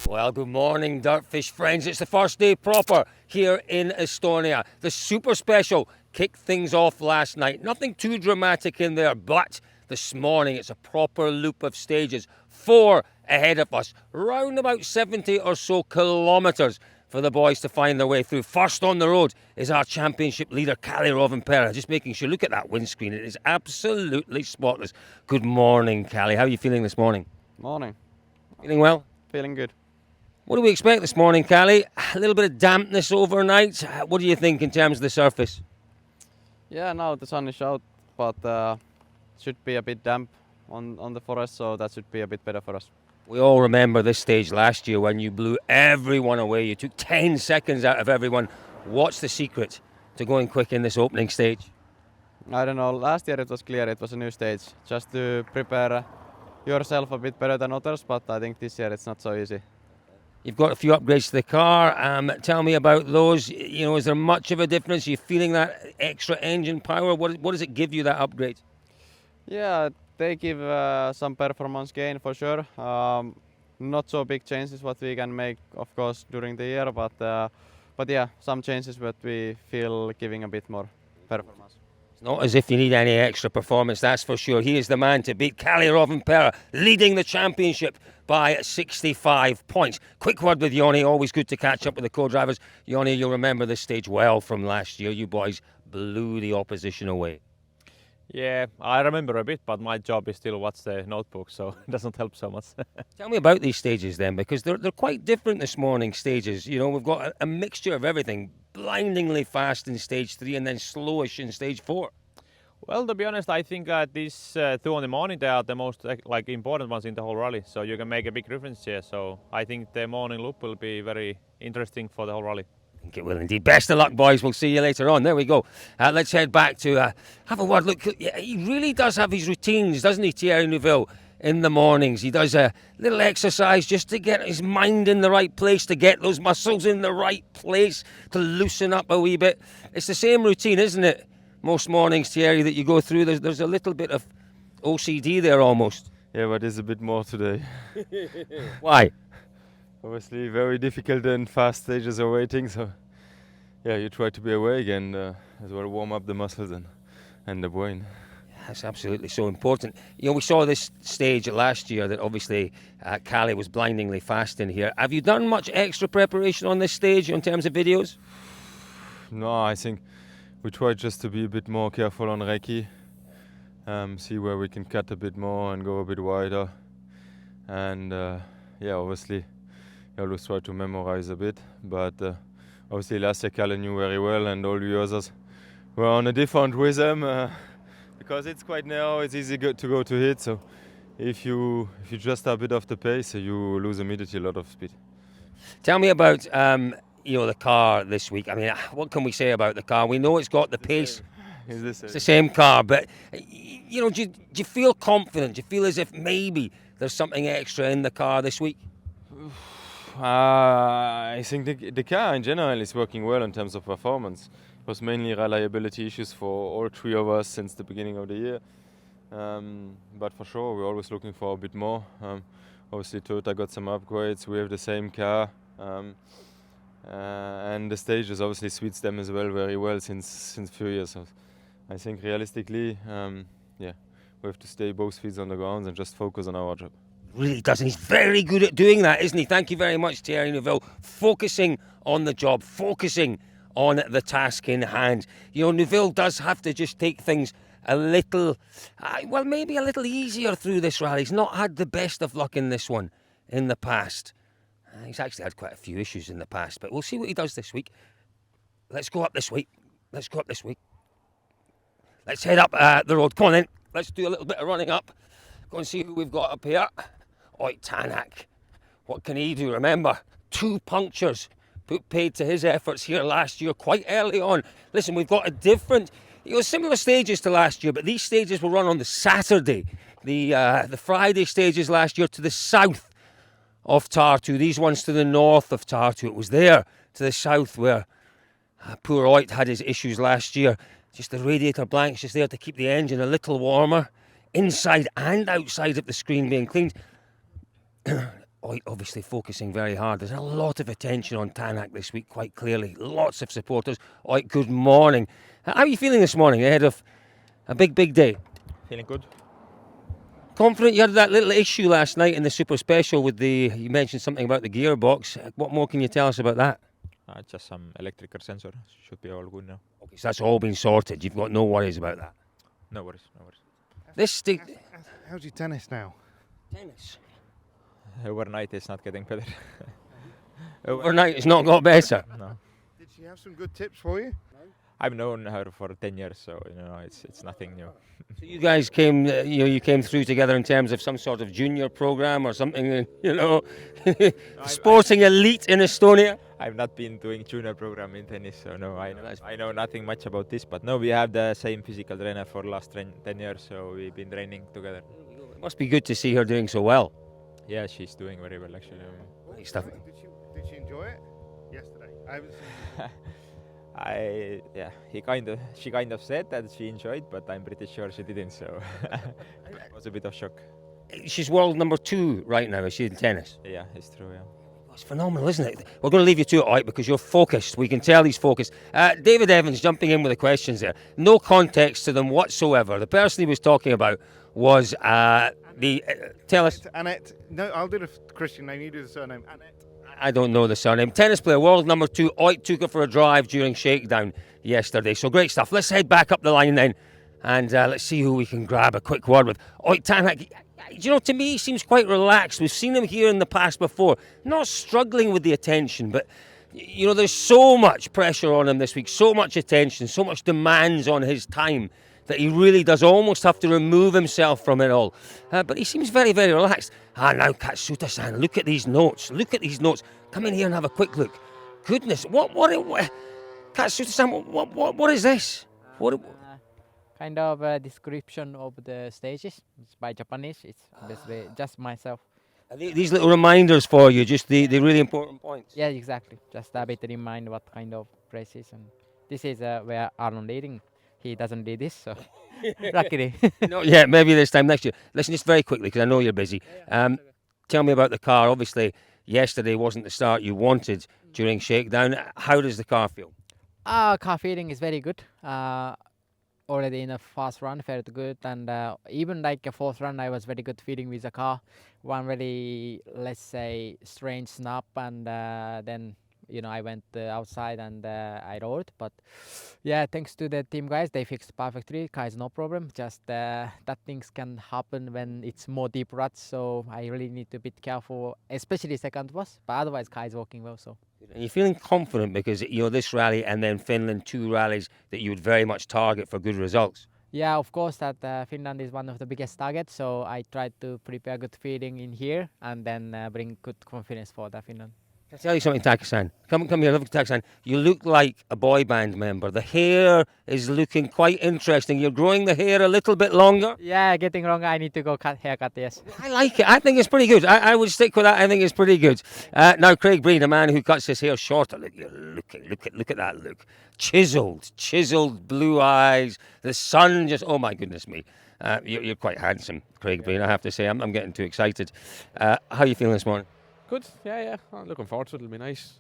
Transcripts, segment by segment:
Well, good morning, Dirtfish friends. It's the first day proper here in Estonia. The super special kicked things off last night. Nothing too dramatic in there, but this morning it's a proper loop of stages. 4 ahead of us, round about 70 or so kilometres for the boys to find their way through. First on the road is our championship leader, Callie Pera. Just making sure, look at that windscreen. It is absolutely spotless. Good morning, Callie. How are you feeling this morning? Morning. Feeling well? Feeling good. What do we expect this morning, Callie? A little bit of dampness overnight. What do you think in terms of the surface? Yeah, now the sun is out, but should be a bit damp on the forest, so that should be a bit better for us. We all remember this stage last year when you blew everyone away. You took 10 seconds out of everyone. What's the secret to going quick in this opening stage? I don't know, last year it was clear it was a new stage, just to prepare yourself a bit better than others, but I think this year it's not so easy. You've got a few upgrades to the car. Tell me about those. You know, is there much of a difference? Are you feeling that extra engine power? What does it give you, that upgrade? Yeah, they give some performance gain for sure. Not so big changes what we can make, of course, during the year, but yeah, some changes that we feel giving a bit more performance. It's not as if you need any extra performance, that's for sure. He is the man to beat. Callie Pera leading the championship by 65 points. Quick word with Yoni, always good to catch up with the co-drivers. Yoni, you'll remember this stage well from last year. You boys blew the opposition away. Yeah, I remember a bit, but my job is still watch the notebook, so it doesn't help so much. Tell me about these stages then, because they're quite different this morning, stages. You know, we've got a mixture of everything. Blindingly fast in stage 3 and then slowish in stage 4. Well, to be honest, I think these 2 in the morning, they are the most important ones in the whole rally, so you can make a big difference here. So I think the morning loop will be very interesting for the whole rally. I think it will indeed. Best of luck, boys. We'll see you later on. There we go. Let's head back to have a word. Look, he really does have his routines, doesn't he, Thierry Neuville, in the mornings. He does a little exercise just to get his mind in the right place, to get those muscles in the right place, to loosen up a wee bit. It's the same routine, isn't it? Most mornings, Thierry, that you go through. There's a little bit of OCD there almost. Yeah, but it's a bit more today. Why? Obviously very difficult and fast stages are waiting, so yeah, you try to be awake and as well warm up the muscles and the brain. That's absolutely so important. You know, we saw this stage last year that obviously Callie was blindingly fast in here. Have you done much extra preparation on this stage in terms of videos? No, I think we try just to be a bit more careful on recce, see where we can cut a bit more and go a bit wider, and yeah, obviously I always try to memorize a bit, but obviously last year Callie knew very well and all the others were on a different rhythm because it's quite narrow, it's easy to go to hit, so if you just a bit off the pace, you lose immediately a lot of speed. Tell me about the car this week. I mean, what can we say about the car? We know it's got the pace. It's the same car, but you know, do you feel confident? Do you feel as if maybe there's something extra in the car this week? I think the car in general is working well in terms of performance. It was mainly reliability issues for all 3 of us since the beginning of the year. But for sure, we're always looking for a bit more. Obviously, Toyota got some upgrades. We have the same car. And the stages obviously suits them as well very well since a few years. So I think realistically, yeah, we have to stay both feet on the ground and just focus on our job. Really doesn't. He's very good at doing that, isn't he? Thank you very much, Thierry Neuville. Focusing on the job, focusing on the task in hand. You know, Neuville does have to just take things a little, well, maybe a little easier through this rally. He's not had the best of luck in this one in the past. He's actually had quite a few issues in the past, but we'll see what he does this week. Let's go up this week. Let's head up the road. Come on then. Let's do a little bit of running up. Go and see who we've got up here. Tanak. What can he do? Remember, 2 punctures paid to his efforts here last year, quite early on. Listen, we've got a different, similar stages to last year, but these stages will run on the Saturday. The Friday stages last year to the south of Tartu. These ones to the north of Tartu. It was there to the south where poor Oit had his issues last year. Just the radiator blanks just there to keep the engine a little warmer, inside and outside of the screen being cleaned. obviously focusing very hard. There's a lot of attention on Tanak this week, quite clearly. Lots of supporters. Good morning. How are you feeling this morning ahead of a big day? Feeling good. Confident? You had that little issue last night in the Super Special with you mentioned something about the gearbox. What more can you tell us about that? Just some electrical sensor. Should be all good now. Okay, so that's all been sorted. You've got no worries about that. No worries, no worries. How's your tennis now? Tennis. Overnight it's not getting better. Overnight it's not got better. No. Did she have some good tips for you? I've known her for 10 years, so it's nothing new. So you guys came, you came through together in terms of some sort of junior program or something, sporting elite in Estonia. I've not been doing junior program in tennis, so no, I know nothing much about this. But no, we have the same physical trainer for last 10 years, so we've been training together. It must be good to see her doing so well. Yeah, she's doing very well actually. Great stuff. Did she enjoy it yesterday? I haven't seen. She kind of said that she enjoyed, but I'm pretty sure she didn't. So it was a bit of shock. She's world number 2 right now, is she, in tennis? Yeah, it's true. Yeah. It's phenomenal, isn't it? We're going to leave you to it, because you're focused. We can tell he's focused. David Evans jumping in with the questions there. No context to them whatsoever. The person he was talking about was tell us. Annette. No, I'll do the Christian name. You do the surname. Annette. I don't know the surname. Tennis player, world number 2. Oit took her for a drive during shakedown yesterday. So great stuff. Let's head back up the line then, and let's see who we can grab a quick word with. Oit Tanak, to me he seems quite relaxed. We've seen him here in the past before. Not struggling with the attention, but there's so much pressure on him this week, so much attention, so much demands on his time, that he really does almost have to remove himself from it all. But he seems very, very relaxed. Now Katsuta-san, look at these notes. Look at these notes. Come in here and have a quick look. Goodness, what Katsuta-san, what is this? Kind of a description of the stages. It's by Japanese. It's basically just myself. These little reminders for you, just the really important points. Yeah, exactly. Just a bit to remind what kind of places. And this is where Arnold leading. He doesn't do this, so luckily. Not yet, maybe this time next year. Listen, just very quickly, because I know you're busy. Tell me about the car. Obviously, yesterday wasn't the start you wanted during shakedown. How does the car feel? Car feeling is very good. Already in the first run, felt good. And even like a fourth run, I was very good feeling with the car. One really, let's say, strange snap, and then I went outside and I rode. But yeah, thanks to the team guys, they fixed perfectly. Car is no problem. Just that things can happen when it's more deep ruts. So I really need to be careful, especially second was. But otherwise, car is working well. So. And you're feeling confident because this rally and then Finland, 2 rallies that you would very much target for good results. Yeah, of course, that Finland is one of the biggest targets. So I tried to prepare good feeling in here and then bring good confidence for the Finland. Can I tell you something, Taka-san? Come here, look, Taka-san. You look like a boy band member. The hair is looking quite interesting. You're growing the hair a little bit longer. Yeah, getting longer. I need to go haircut, yes. I like it. I think it's pretty good. I would stick with that. I think it's pretty good. Now, Craig Breen, a man who cuts his hair shorter. Look at that look. Chiseled blue eyes. The sun just, oh my goodness me. You're quite handsome, Craig Breen, I have to say. I'm getting too excited. How are you feeling this morning? Good, yeah. I'm looking forward to it. It'll be nice.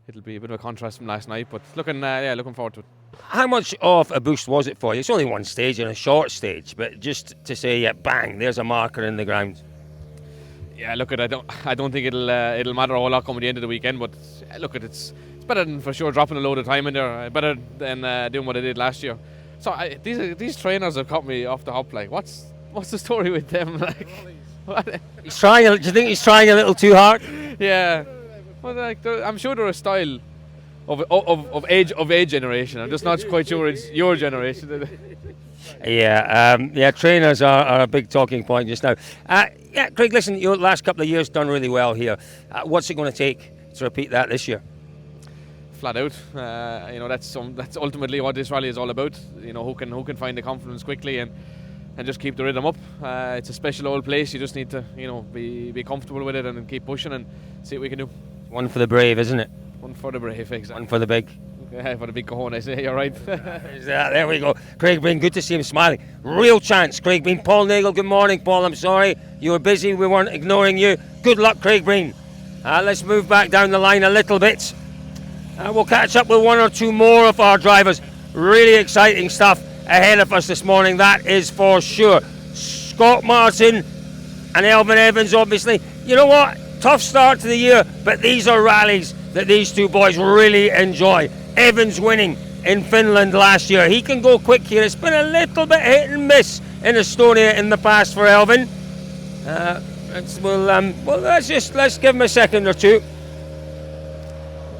It'll be a bit of a contrast from last night, but looking forward to it. How much of a boost was it for you? It's only one stage and a short stage, but just to say, yeah, bang, there's a marker in the ground. Yeah, look at I don't think it'll matter a whole lot coming the end of the weekend, but look at it's better than for sure dropping a load of time in there. Better than doing what I did last year. So these trainers have caught me off the hop. Like, what's the story with them? Like. What? Do you think he's trying a little too hard? Yeah, well, like I'm sure they're a style of age generation. I'm just not quite sure it's your generation. Yeah, trainers are a big talking point just now. Yeah, Craig, listen, your last couple of years done really well here. What's it going to take to repeat that this year? Flat out, that's ultimately what this rally is all about. Who can find the confidence quickly and just keep the rhythm up. It's a special old place. You just need to, be comfortable with it and keep pushing and see what we can do. One for the brave, isn't it? One for the brave, exactly. One for the big. Yeah, for the big cojones. You're right. There we go. Craig Breen, good to see him smiling. Real chance, Craig Breen. Paul Nagel, good morning, Paul. I'm sorry you were busy. We weren't ignoring you. Good luck, Craig Breen. Let's move back down the line a little bit. We'll catch up with one or two more of our drivers. Really exciting stuff ahead of us this morning, that is for sure. Scott Martin and Alvin Evans, obviously. You know what? Tough start to the year, but these are rallies that these two boys really enjoy. Evans winning in Finland last year. He can go quick here. It's been a little bit hit and miss in Estonia in the past for Alvin. Let's give him a second or two.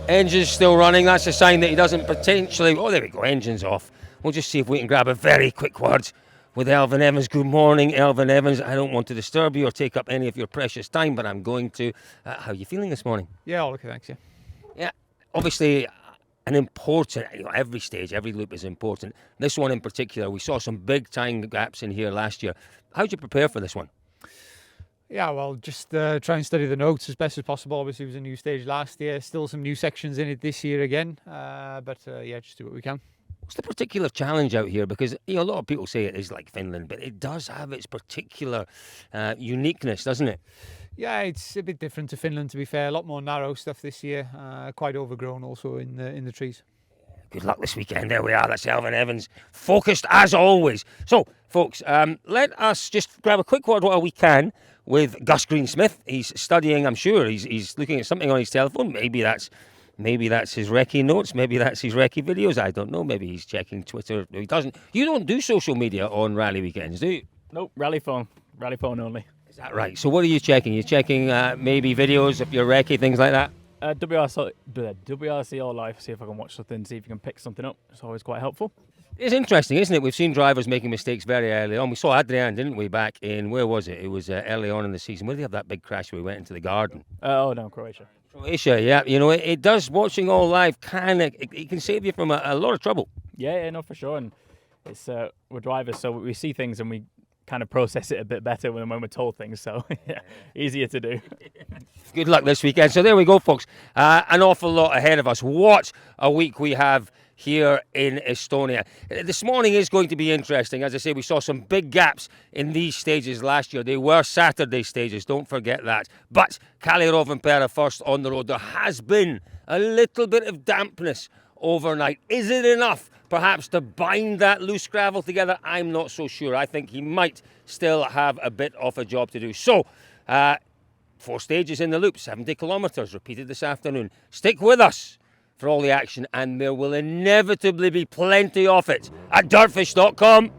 Engine's still running. That's a sign that he doesn't potentially... Oh, there we go. Engine's off. We'll just see if we can grab a very quick word with Alvin Evans. Good morning, Alvin Evans. I don't want to disturb you or take up any of your precious time, but I'm going to. How are you feeling this morning? Yeah, all okay, thanks, yeah. Yeah, obviously an important, every stage, every loop is important. This one in particular, we saw some big time gaps in here last year. How did you prepare for this one? Yeah, well, just try and study the notes as best as possible. Obviously, it was a new stage last year. Still some new sections in it this year again. Yeah, just do what we can. What's the particular challenge out here? Because a lot of people say it is like Finland, but it does have its particular uniqueness, doesn't it? Yeah, it's a bit different to Finland, to be fair. A lot more narrow stuff this year. Quite overgrown also in the trees. Good luck this weekend. There we are. That's Alvin Evans, focused as always. So, folks, let us just grab a quick word while we can with Gus Greensmith. He's studying, I'm sure. He's looking at something on his telephone. Maybe that's his recce notes. Maybe that's his recce videos. I don't know. Maybe he's checking Twitter. No, he doesn't. You don't do social media on rally weekends, do you? Nope, rally phone only. Is that right? So what are you checking? You're checking maybe videos of your recce, things like that? WRC all live, see if I can watch something, see if you can pick something up. It's always quite helpful. It's interesting, isn't it? We've seen drivers making mistakes very early on. We saw Adrian, didn't we, back in, where was it? It was early on in the season. Where did they have that big crash where we went into the garden? Croatia. Croatia, yeah. It does, watching all live, it can save you from a lot of trouble. Yeah, no, for sure. And it's we're drivers, so we see things and we kind of process it a bit better when we're told things, so yeah, easier to do. Good luck this weekend. So there we go, folks. An awful lot ahead of us. What a week we have here in Estonia. This morning is going to be interesting. As I say, we saw some big gaps in these stages last year. They were Saturday stages, don't forget that. But Kalirov and Pera first on the road. There has been a little bit of dampness overnight. Is it enough, perhaps, to bind that loose gravel together? I'm not so sure. I think he might still have a bit of a job to do. So, 4 stages in the loop, 70 kilometres, repeated this afternoon. Stick with us for all the action, and there will inevitably be plenty of it at dirtfish.com.